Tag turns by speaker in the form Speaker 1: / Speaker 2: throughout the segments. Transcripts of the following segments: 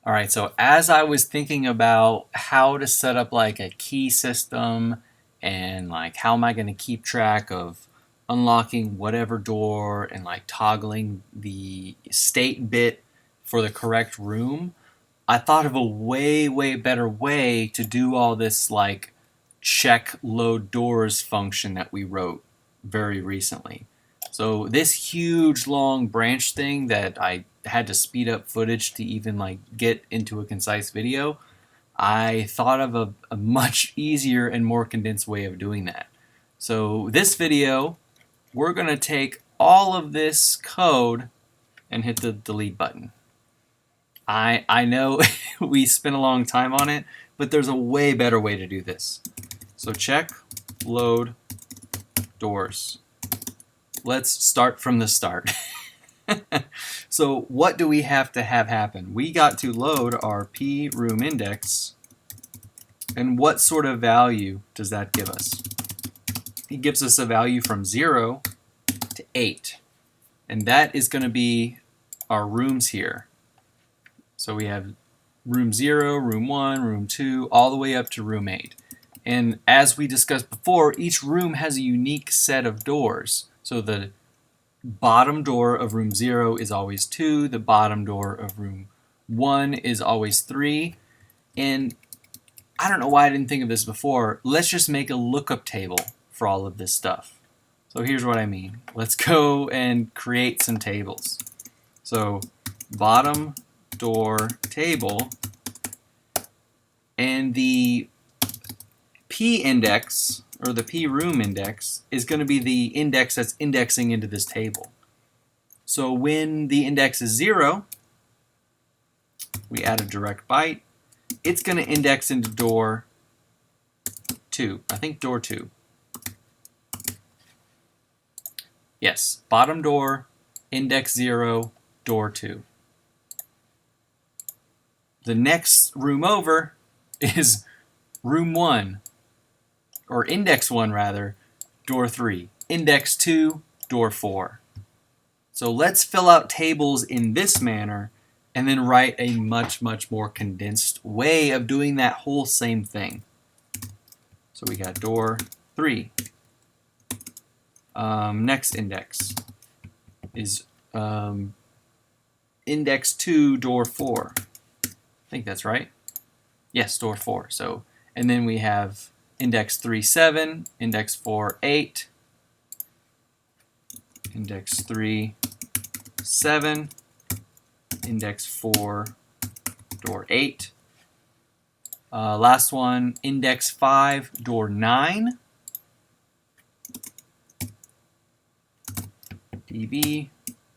Speaker 1: All right, so as I was thinking about how to set up like a key system and like how am I going to keep track of unlocking whatever door and like toggling the state bit for the correct room, I thought of a way better way to do all this like check load doors function that we wrote very recently. So this huge long branch thing that I had to speed up footage to even like get into a concise video, I thought of a much easier and more condensed way of doing that. So this video, we're going to take all of this code and hit the delete button. I know we spent a long time on it, but there's a way better way to do this. So check load doors. Let's start from the start. So what do we have to have happen? We got to load our P room index, and what sort of value does that give us? It gives us a value from 0 to 8, and that is going to be our rooms here. So we have room 0, room 1, room 2, all the way up to room 8. And as we discussed before, each room has a unique set of doors. So the bottom door of room 0 is always 2, the bottom door of room 1 is always 3. And I don't know why I didn't think of this before. Let's just make a lookup table for all of this stuff. So here's what I mean. Let's go and create some tables. So bottom door table, and the P index, or the P room index, is going to be the index that's indexing into this table. So when the index is 0, we add a direct byte. It's going to index into door 2. I think door 2. Yes, bottom door, index 0, door 2. The next room over is room 1, or index 1 rather, door 3. Index 2, door 4. So let's fill out tables in this manner and then write a much more condensed way of doing that whole same thing. So we got door 3. Next index is index 2, door 4. I think that's right. Yes, door 4. So, and then we have index 3, 7, index 4, 8, index 3, 7, index 4, door 8. Last one, index 5, door 9. DB,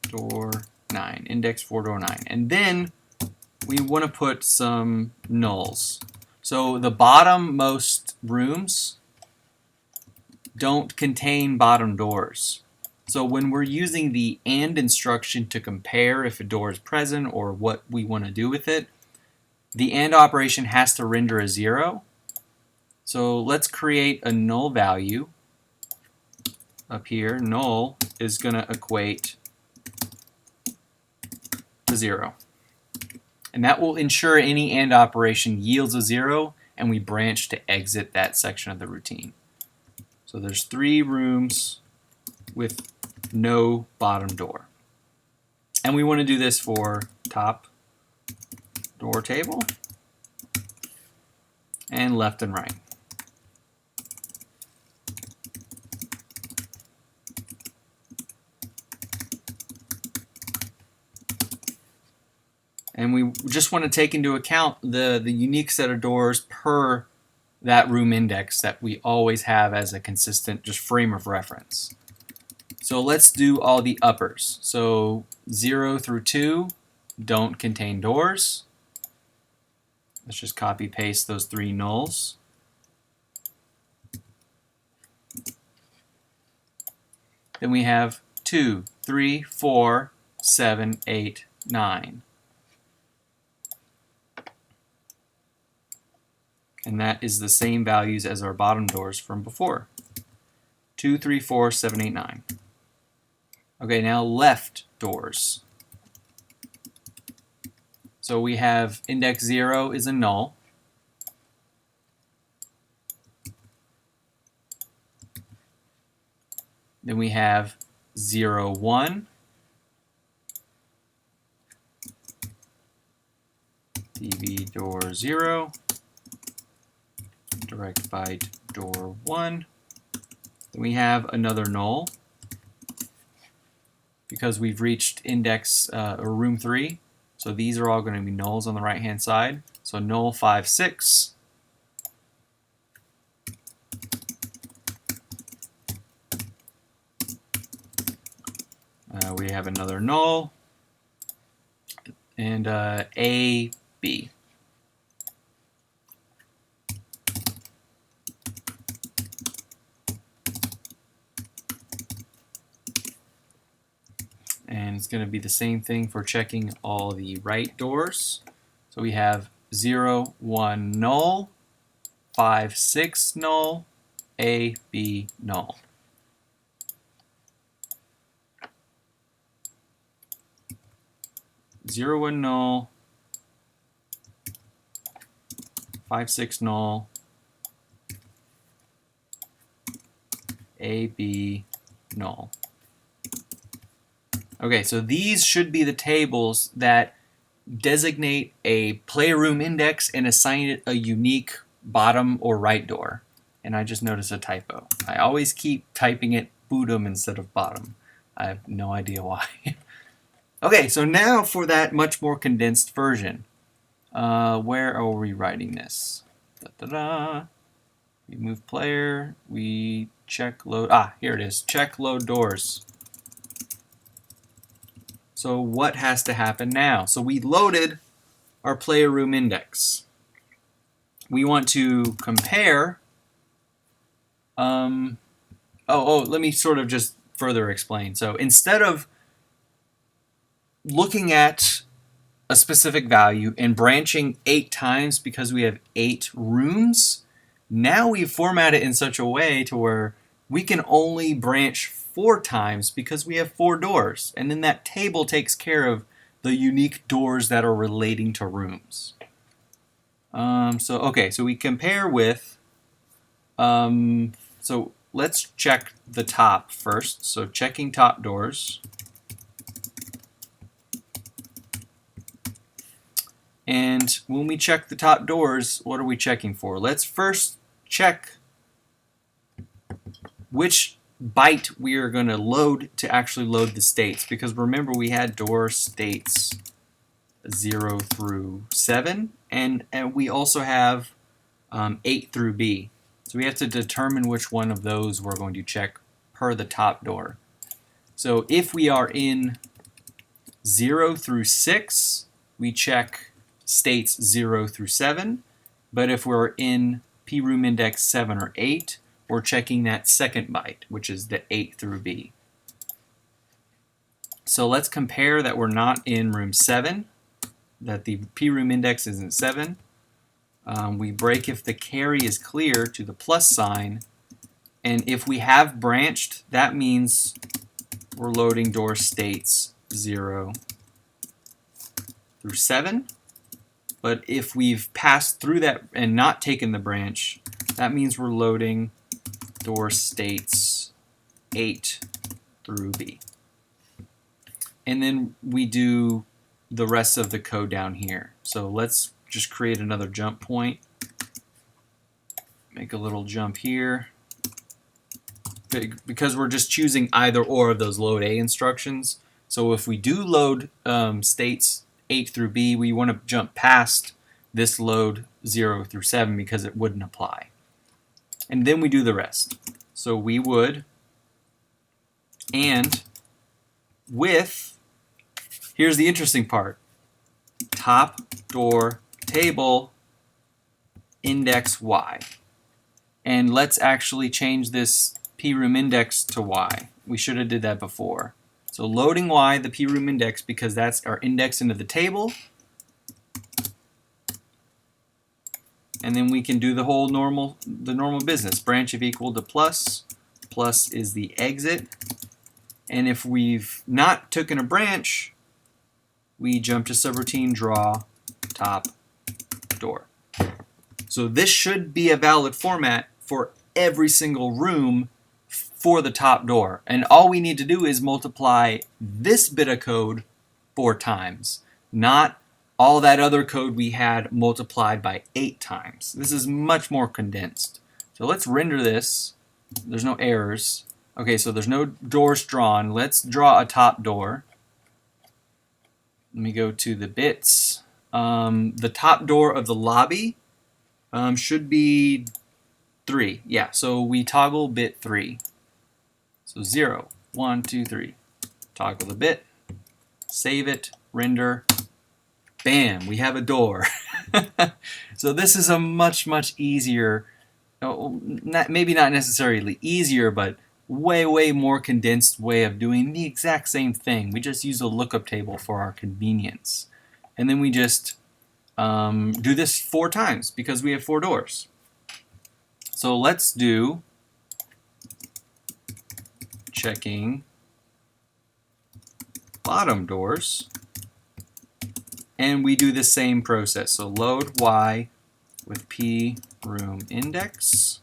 Speaker 1: door 9, index 4, door 9. And then we want to put some nulls. So the bottom-most rooms don't contain bottom doors. So when we're using the AND instruction to compare if a door is present or what we want to do with it, the AND operation has to render a 0. So let's create a null value up here. Null is going to equate to 0. And that will ensure any AND operation yields a 0, and we branch to exit that section of the routine. So there's 3 rooms with no bottom door. And we want to do this for top door table and left and right. And we just want to take into account the unique set of doors per that room index that we always have as a consistent just frame of reference. So let's do all the uppers. So 0 through 2 don't contain doors. Let's just copy paste those 3 nulls. Then we have 2, 3, 4, 7, 8, 9. And that is the same values as our bottom doors from before. 2, 3, 4, 7, 8, 9. Okay, now left doors. So we have index 0 is a null. Then we have 0, 1. DB door 0. Direct byte door 1. Then we have another null because we've reached index or room 3. So these are all going to be nulls on the right hand side. So null 5, 6. We have another null and A, B. And it's going to be the same thing for checking all the right doors. So we have 0, 1 null, 5, 6 null, A, B null. Zero, 1 null, 5, 6 null, A, B null. Okay, so these should be the tables that designate a playroom index and assign it a unique bottom or right door. And I just noticed a typo. I always keep typing it bottom instead of bottom. I have no idea why. Okay, so now for that much more condensed version. Where are we writing this? We move player, we check load. Here it is. Check load doors. So what has to happen now? So we loaded our player room index. We want to compare. Let me sort of just further explain. So instead of looking at a specific value and branching 8 times because we have 8 rooms, now we format it in such a way to where we can only branch 4 times because we have 4 doors. And then that table takes care of the unique doors that are relating to rooms. So we compare with, so let's check the top first. So checking top doors. And when we check the top doors, what are we checking for? Let's first check which byte we are going to load to actually load the states. Because remember, we had door states 0 through 7, and we also have 8 through B. So we have to determine which one of those we're going to check per the top door. So if we are in 0 through 6, we check states 0 through 7, but if we're in p-room index 7 or 8, we're checking that second byte, which is the 8 through B. So let's compare that we're not in room 7, that the p-room index isn't 7. We break if the carry is clear to the plus sign, and if we have branched, that means we're loading door states 0 through 7. But if we've passed through that and not taken the branch, that means we're loading door states 8 through B. And then we do the rest of the code down here. So let's just create another jump point. Make a little jump here. Because we're just choosing either or of those load A instructions. So if we do load states 8 through B, we want to jump past this load 0 through 7 because it wouldn't apply. And then we do the rest. So we would, and with, here's the interesting part, top door table index Y. And let's actually change this p-room index to Y. We should have did that before. So loading Y, the p-room index, because that's our index into the table. And then we can do the whole normal business. Branch if equal to plus. Plus is the exit. And if we've not taken a branch, we jump to subroutine draw top door. So this should be a valid format for every single room for the top door. And all we need to do is multiply this bit of code 4 times, not all that other code we had multiplied by 8 times. This is much more condensed. So let's render this. There's no errors. Okay, so there's no doors drawn. Let's draw a top door. Let me go to the bits. The top door of the lobby should be 3. Yeah, so we toggle bit 3. So 0, 1, 2, 3. Toggle the bit, save it, render. Bam, we have a door. So this is a much easier, maybe not necessarily easier, but way more condensed way of doing the exact same thing. We just use a lookup table for our convenience. And then we just do this 4 times because we have 4 doors. So let's do checking bottom doors. And we do the same process. So load y with p room index.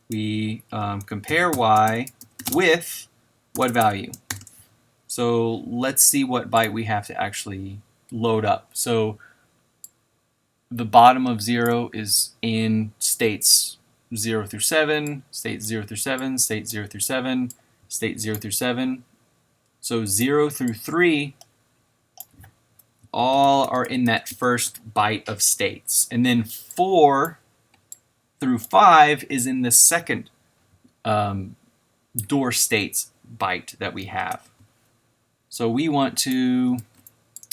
Speaker 1: We compare y with what value? So let's see what byte we have to actually load up. So the bottom of 0 is in states 0 through 7, state 0 through 7, state 0 through 7, state 0 through 7. So 0 through 3 all are in that first byte of states. And then 4 through 5 is in the second door states byte that we have. So we want to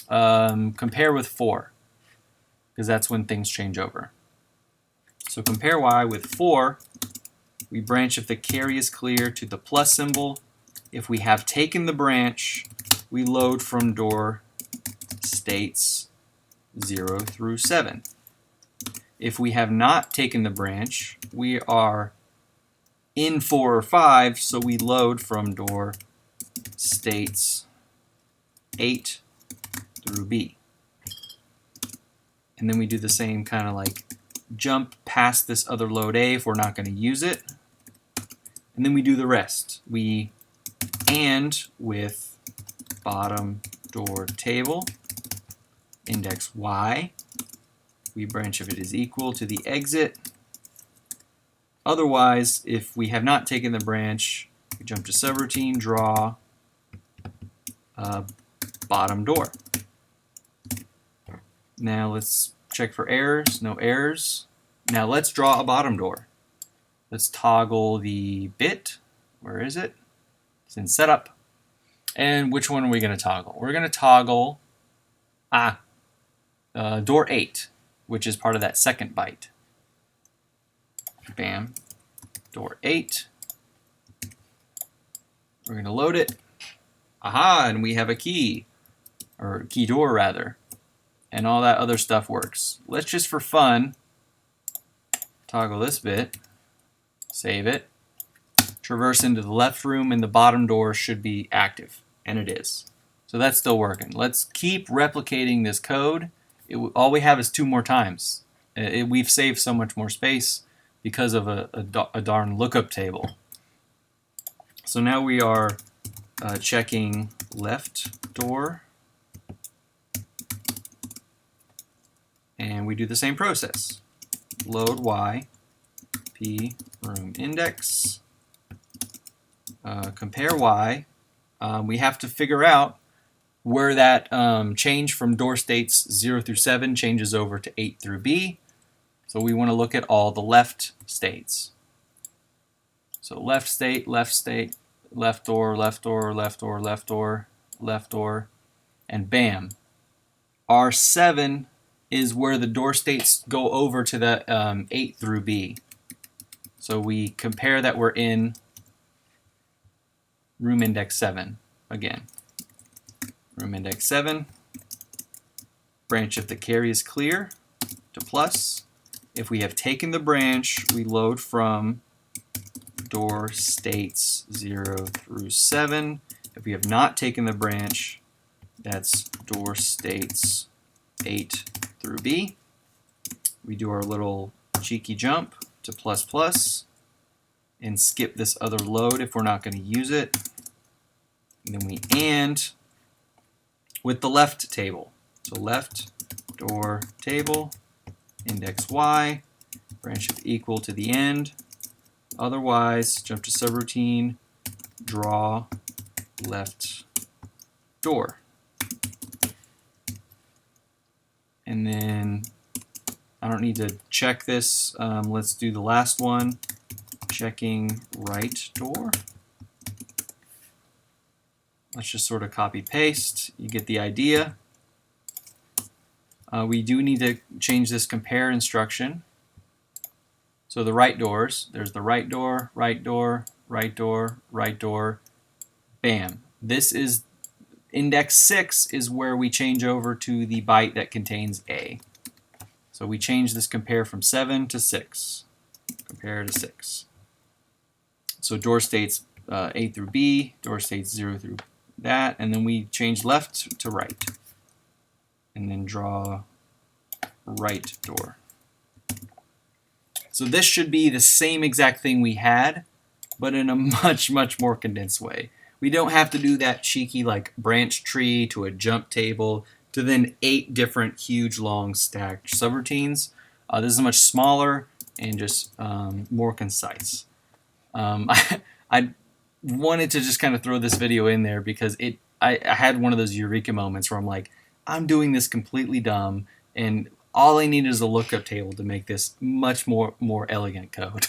Speaker 1: compare with 4, because that's when things change over. So compare y with 4. We branch if the carry is clear to the plus symbol. If we have taken the branch, we load from door states 0 through 7. If we have not taken the branch, we are in 4 or 5, so we load from door states 8 through B. And then we do the same kind of like jump past this other load A if we're not going to use it. And then we do the rest. We AND with bottom door table, index Y. We branch if it is equal to the exit. Otherwise, if we have not taken the branch, we jump to subroutine, draw bottom door. Now let's check for errors. No errors. Now let's draw a bottom door. Let's toggle the bit. Where is it? It's in setup. And which one are we going to toggle? We're going to toggle door 8, which is part of that second byte. Bam. Door 8. We're going to load it. Aha, and we have a key, or key door rather. And all that other stuff works. Let's just for fun toggle this bit, save it, traverse into the left room, and the bottom door should be active, and it is. So that's still working. Let's keep replicating this code. All we have is 2 more times. We've saved so much more space because of a darn lookup table. So now we are checking left door. And we do the same process. Load y, p room index, compare y. We have to figure out where that change from door states 0 through 7 changes over to 8 through B. So we want to look at all the left states. So left state, left door, left door, left door, left door, left door, and bam. R7 is where the door states go over to the 8 through B. So we compare that we're in room index 7 again. Room index 7. Branch if the carry is clear to plus. If we have taken the branch, we load from door states 0 through 7. If we have not taken the branch, that's door states 8 through B. We do our little cheeky jump to plus plus and skip this other load if we're not going to use it. And then we AND with the left table. So left door table, index Y, branch if equal to the end. Otherwise, jump to subroutine, draw left door. And then I don't need to check this. Let's do the last one, checking right door. Let's just sort of copy paste. You get the idea. We do need to change this compare instruction. So the right doors, there's the right door, right door, right door, right door, bam. This is index 6 is where we change over to the byte that contains A. So we change this compare from 7 to 6. Compare to 6. So door states A through B, door states 0 through that, and then we change left to right. And then draw right door. So this should be the same exact thing we had, but in a much, much more condensed way. We don't have to do that cheeky like branch tree to a jump table to then 8 different huge long stacked subroutines. This is much smaller and just more concise. I wanted to just kind of throw this video in there because I had one of those Eureka moments where I'm like, I'm doing this completely dumb, and all I need is a lookup table to make this much more elegant code.